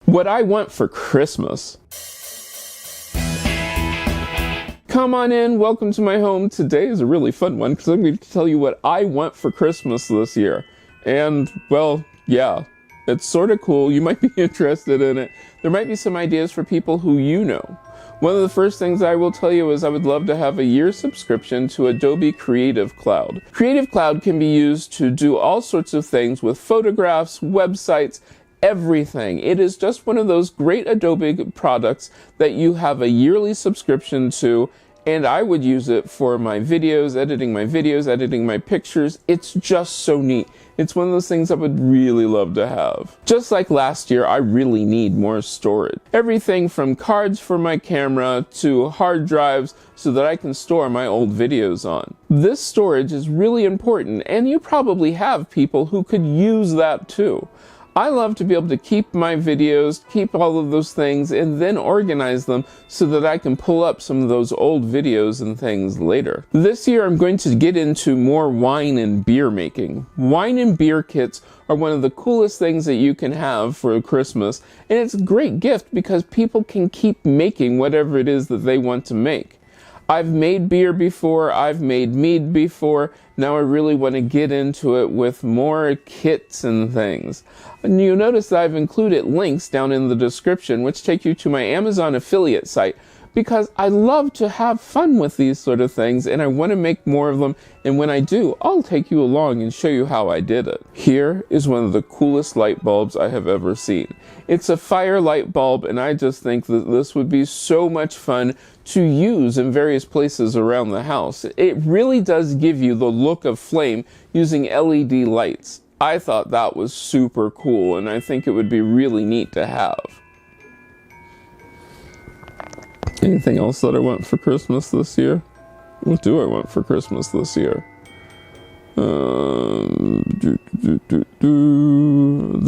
What I want for Christmas. Come on in, welcome to my home. Today is a really fun one because I'm going to tell you what I want for Christmas this year. And, well, yeah, it's sort of cool. You might be interested in it. There might be some ideas for people who you know. One of the first things I will tell you is I would love to have a year subscription to Adobe Creative Cloud. Creative Cloud can be used to do all sorts of things with photographs, websites, everything. It is just one of those great Adobe products that you have a yearly subscription to, and I would use it for my videos, editing my pictures. It's just so neat. It's one of those things I would really love to have. Just like last year, I really need more storage. Everything from cards for my camera to hard drives so that I can store my old videos on. This storage is really important, and you probably have people who could use that too. I love to be able to keep my videos, keep all of those things, and then organize them so that I can pull up some of those old videos and things later. This year I'm going to get into more wine and beer making. Wine and beer kits are one of the coolest things that you can have for Christmas, and it's a great gift because people can keep making whatever it is that they want to make. I've made beer before, I've made mead before, now I really want to get into it with more kits and things. And you'll notice that I've included links down in the description which take you to my Amazon affiliate site because I love to have fun with these sort of things and I want to make more of them, and when I do, I'll take you along and show you how I did it. Here is one of the coolest light bulbs I have ever seen. It's a fire light bulb, and I just think that this would be so much fun to use in various places around the house. It really does give you the look of flame using LED lights. I thought that was super cool, and I think it would be really neat to have. Anything else that I want for Christmas this year? What do I want for Christmas this year? There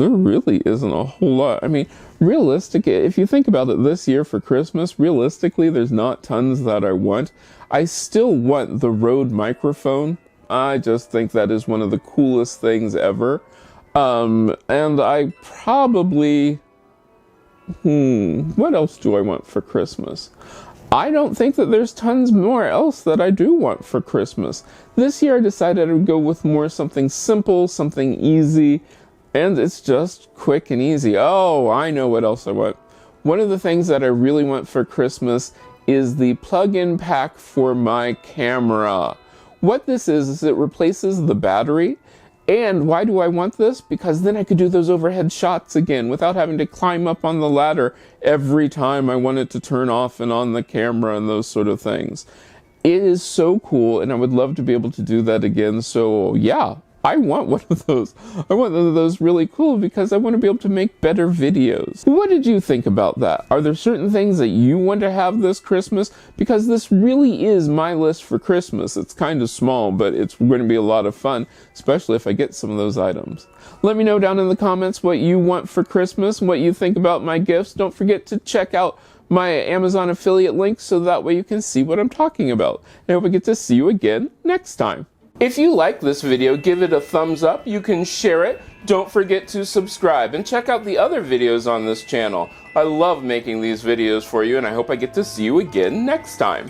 really isn't a whole lot. I mean, if you think about it this year for Christmas, realistically, there's not tons that I want. I still want the Rode microphone. I just think that is one of the coolest things ever. And I probably... what else do I want for Christmas? I don't think that there's tons more else that I do want for Christmas. This year I decided I would go with more something simple, something easy, and it's just quick and easy. Oh, I know what else I want. One of the things that I really want for Christmas is the plug-in pack for my camera. What this is it replaces the battery. And why do I want this? Because then I could do those overhead shots again without having to climb up on the ladder every time I wanted to turn off and on the camera and those sort of things. It is so cool, and I would love to be able to do that again. So yeah, I want one of those. I want one of those really cool because I want to be able to make better videos. What did you think about that? Are there certain things that you want to have this Christmas? Because this really is my list for Christmas. It's kind of small, but it's going to be a lot of fun, especially if I get some of those items. Let me know down in the comments what you want for Christmas, what you think about my gifts. Don't forget to check out my Amazon affiliate link so that way you can see what I'm talking about. I hope I get to see you again next time. If you like this video, give it a thumbs up. You can share it. Don't forget to subscribe and check out the other videos on this channel. I love making these videos for you, and I hope I get to see you again next time.